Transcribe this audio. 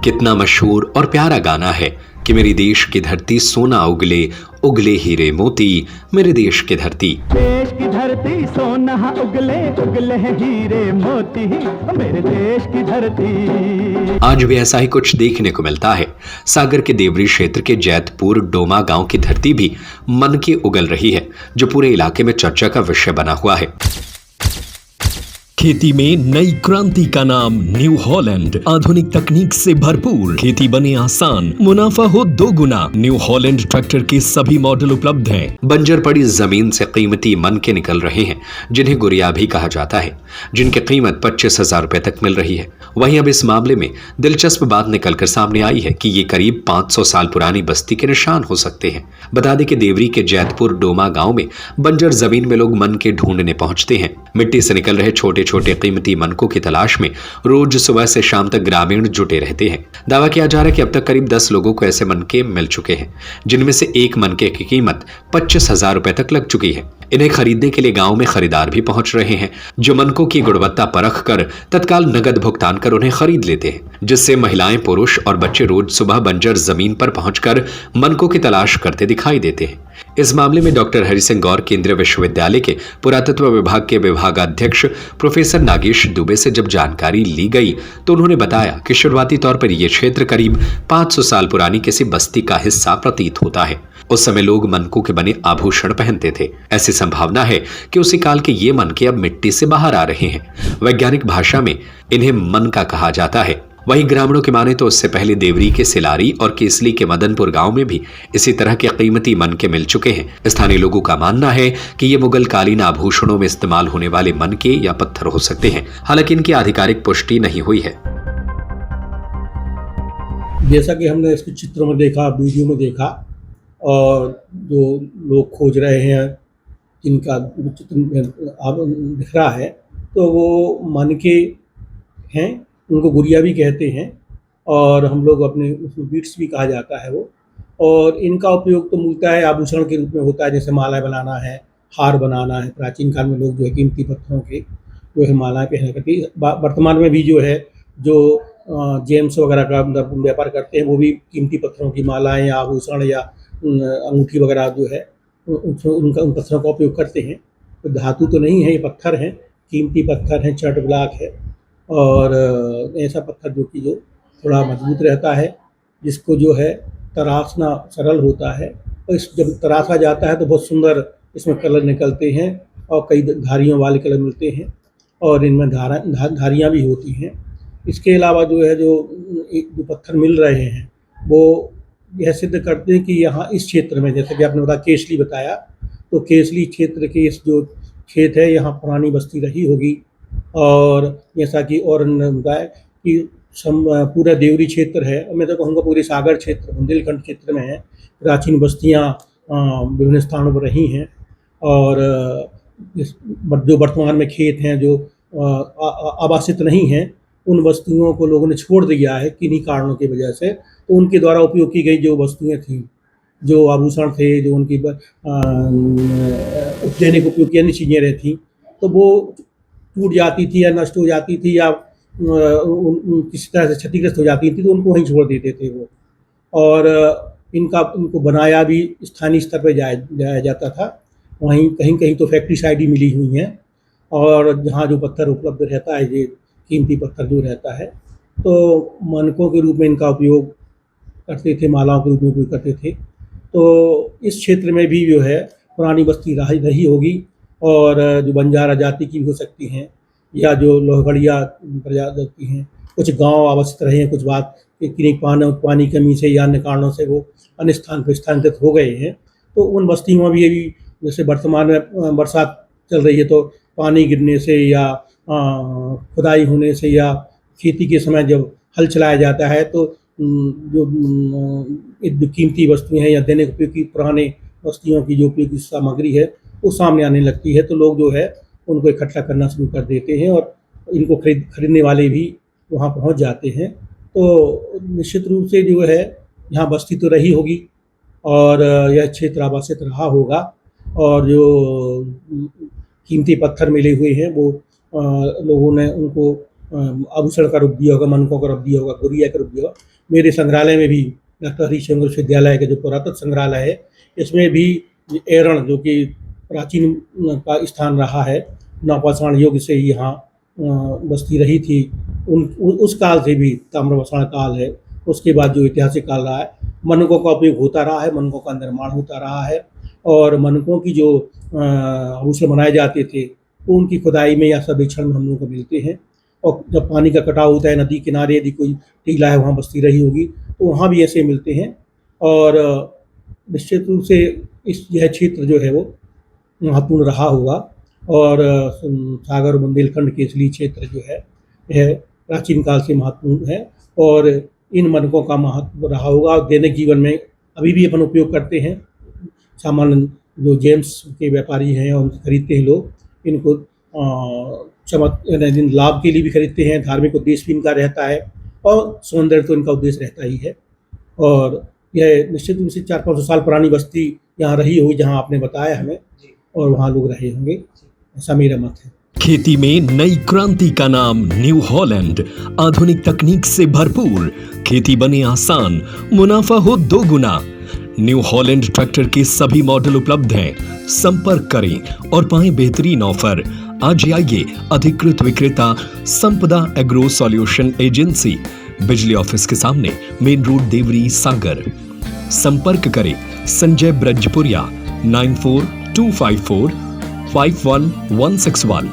कितना मशहूर और प्यारा गाना है कि मेरी देश की धरती सोना उगले, उगले हीरे मोती, मेरे देश की धरती। देश की धरती सोना उगले, उगले हीरे मोती, मेरे देश की धरती। आज भी ऐसा ही कुछ देखने को मिलता है। सागर के देवरी क्षेत्र के जैतपुर डोमा गांव की धरती भी मन की उगल रही है, जो पूरे इलाके में चर्चा का विषय बना हुआ है। खेती में नई क्रांति का नाम न्यू हॉलैंड। आधुनिक तकनीक से भरपूर, खेती बने आसान, मुनाफा हो दोगुना। न्यू हॉलैंड ट्रैक्टर के सभी मॉडल उपलब्ध हैं। बंजर पड़ी जमीन से कीमती मन के निकल रहे हैं, जिन्हें गुरिया भी कहा जाता है, जिनकी कीमत 25,000 रुपए तक मिल रही है। वहीं अब इस मामले में दिलचस्प बात निकलकर सामने आई है कि ये करीब 500 साल पुरानी बस्ती के निशान हो सकते हैं। बता दें कि देवरी के जैतपुर डोमा गांव में बंजर जमीन में लोग मन के ढूंढने पहुंचते हैं। मिट्टी से निकल रहे छोटे छोटे कीमती मनकों की तलाश में रोज सुबह से शाम तक ग्रामीण जुटे रहते हैं। दावा किया जा रहा है कि अब तक करीब 10 लोगों को ऐसे मनके मिल चुके हैं, जिनमें से एक मनके की कीमत 25,000 रुपए तक लग चुकी है। इन्हें खरीदने के लिए गांव में खरीदार भी पहुंच रहे हैं, जो मनकों की गुणवत्ता परख कर तत्काल नगद भुगतान कर उन्हें खरीद लेते हैं, जिससे महिलाएं, पुरुष और बच्चे रोज सुबह बंजर जमीन पर पहुंचकर मनकों की तलाश करते दिखाई देते हैं। इस मामले में डॉक्टर हरि सिंह गौर केंद्रीय विश्वविद्यालय के पुरातत्व विभाग के विभागाध्यक्ष प्रोफेसर नागेश दुबे से जब जानकारी ली गई तो उन्होंने बताया कि शुरुआती तौर पर यह क्षेत्र करीब 500 साल पुरानी किसी बस्ती का हिस्सा प्रतीत होता है। उस समय लोग मनकों के बने आभूषण पहनते थे। ऐसी संभावना है कि उसी काल के ये मनके अब मिट्टी से बाहर आ रहे हैं। वैज्ञानिक भाषा में इन्हें मनका कहा जाता है। वहीं ग्रामीणों की माने तो उससे पहले देवरी के सिलारी और केसली के मदनपुर गांव में भी इसी तरह के कीमती मनके मिल चुके हैं। स्थानीय लोगों का मानना है कि ये मुगल कालीन आभूषणों में इस्तेमाल होने वाले मनके या पत्थर हो सकते हैं। हालांकि इनकी आधिकारिक पुष्टि नहीं हुई है। जैसा कि हमने इसके चित्रों में देखा, वीडियो में देखा, और जो लोग खोज रहे हैं, जिनका चित्र अब दिख रहा है, तो वो मनके हैं। उनको गुड़िया भी कहते हैं और हम लोग अपने उसमें बीट्स भी कहा जाता है वो। और इनका उपयोग तो मूलतः है आभूषण के रूप में होता है, जैसे मालाएं बनाना है, हार बनाना है। प्राचीन काल में लोग जो है कीमती पत्थरों के जो है मालाएं पहना करते। वर्तमान में भी जो है जो जेम्स वगैरह का व्यापार करते हैं, वो भी कीमती पत्थरों की मालाएं या आभूषण या अंगूठी वगैरह जो है उन पत्थरों का उपयोग करते हैं। तो धातु तो नहीं है, ये पत्थर हैं, कीमती पत्थर हैं, चट ब्लॉक है और ऐसा पत्थर जो कि जो थोड़ा मजबूत रहता है, जिसको जो है तराशना सरल होता है। और इस जब तराशा जाता है तो बहुत सुंदर इसमें कलर निकलते हैं और कई धारियों वाले कलर मिलते हैं और इनमें धारियाँ भी होती हैं। इसके अलावा जो है जो पत्थर मिल रहे हैं वो यह सिद्ध करते हैं कि यहाँ इस क्षेत्र में, जैसे कि आपने बताया केसली बताया, तो केसली क्षेत्र के इस जो खेत है यहाँ पुरानी बस्ती रही होगी। और जैसा कि और बताया कि पूरा देवरी क्षेत्र है, और मैं तो कहूँगा पूरे सागर क्षेत्र, बुंदेलखंड क्षेत्र में है, प्राचीन बस्तियाँ विभिन्न स्थानों पर रही हैं। और जो वर्तमान में खेत हैं जो आवासित नहीं हैं, उन वस्तुओं को लोगों ने छोड़ दिया है किन्हीं कारणों की वजह से। तो उनके द्वारा उपयोग की गई जो वस्तुएं थीं, जो आभूषण थे, जो उनकी उपदेने को उपयोग की अन्य चीज़ें रहती, तो वो टूट जाती थी या नष्ट हो जाती थी या किसी तरह से क्षतिग्रस्त हो जाती थी, तो उनको वहीं छोड़ देते थे वो। और इनको बनाया भी स्थानीय स्तर पर जाया जाता था। वहीं कहीं कहीं तो फैक्ट्री साइड ही मिली हुई हैं, और जहाँ जो पत्थर उपलब्ध रहता है, ये कीमती पत्थर जो रहता है, तो मनकों के रूप में इनका उपयोग करते थे, मालाओं के रूप में उपयोग करते थे। तो इस क्षेत्र में भी जो है पुरानी बस्ती रही होगी, और जो बंजारा जाति की भी हो सकती हैं, या जो लोहगढ़िया प्रजाति हैं। कुछ गांव आवासित रहे हैं, कुछ बात किन्हीं पानी कमी से या अन्य कारणों से वो अन्य स्थान पर स्थानांतरित हो गए हैं। तो उन बस्तियों में भी अभी जैसे वर्तमान में बरसात चल रही है, तो पानी गिरने से या खुदाई होने से या खेती के समय जब हल चलाया जाता है, तो जो कीमती वस्तुएं हैं या दैनिक उपयोग की पुराने वस्तुओं की जो उपयोगी सामग्री है वो सामने आने लगती है, तो लोग जो है उनको इकट्ठा करना शुरू कर देते हैं और इनको खरीदने वाले भी वहाँ पहुँच जाते हैं। तो निश्चित रूप से जो है यहाँ बस्ती तो रही होगी और यह क्षेत्र आवासित रहा होगा, और जो कीमती पत्थर मिले हुए हैं वो लोगों ने उनको आभूषण का रूप दिया होगा, मनकों का रूप दिया होगा, गुड़िया का रूप दिया होगा। मेरे संग्रहालय में भी डॉक्टर हरीशचंद्र विश्वविद्यालय का जो पुरातत्व संग्रहालय है, इसमें भी एरण जो कि प्राचीन का स्थान रहा है, नवपाषाण युग से यहाँ बस्ती रही थी, उस काल से भी ताम्रपाषाण काल है। उसके बाद जो ऐतिहासिक काल रहा है, मनकों का उपयोग होता रहा है, मनकों का निर्माण होता रहा है, और मनकों की जो आभूषण बनाए जाते थे वो उनकी खुदाई में या सर्वेक्षण में हम लोगों को मिलते हैं। और जब पानी का कटाव होता है, नदी किनारे यदि कोई टीला है वहाँ बस्ती रही होगी तो वहाँ भी ऐसे मिलते हैं। और निश्चित रूप से यह क्षेत्र जो है वो महत्वपूर्ण रहा होगा, और सागर और बुंदेलखंड के इसलिए क्षेत्र जो है यह प्राचीन काल से महत्वपूर्ण है, और इन मनकों का महत्व रहा होगा। और दैनिक जीवन में अभी भी अपन उपयोग करते हैं। सामान्य जो जेम्स के व्यापारी हैं और खरीदते हैं लोग, इनको लाभ के लिए भी खरीदते हैं, धार्मिक उद्देश्य भी इनका रहता है, और सौंदर्य तो इनका उद्देश्य रहता ही है। और यह निश्चित रूप से 400-500 साल पुरानी बस्ती यहाँ रही होगी, जहाँ आपने बताया हमें, और वहाँ लोग रहे होंगे, ऐसा मेरा मत है। खेती में नई क्रांति का नाम न्यू हॉलैंड, आधुनिक तकनीक से भरपूर, खेती बने आसान, मुनाफा हो 2 गुना। न्यू हॉलैंड ट्रैक्टर के सभी मॉडल उपलब्ध हैं। संपर्क करें और पाएं बेहतरीन ऑफर। आज आइए अधिकृत विक्रेता संपदा एग्रो सॉल्यूशन एजेंसी, बिजली ऑफिस के सामने, मेन रोड, देवरी, सागर। संपर्क करें संजय ब्रजपुरिया 9425451161।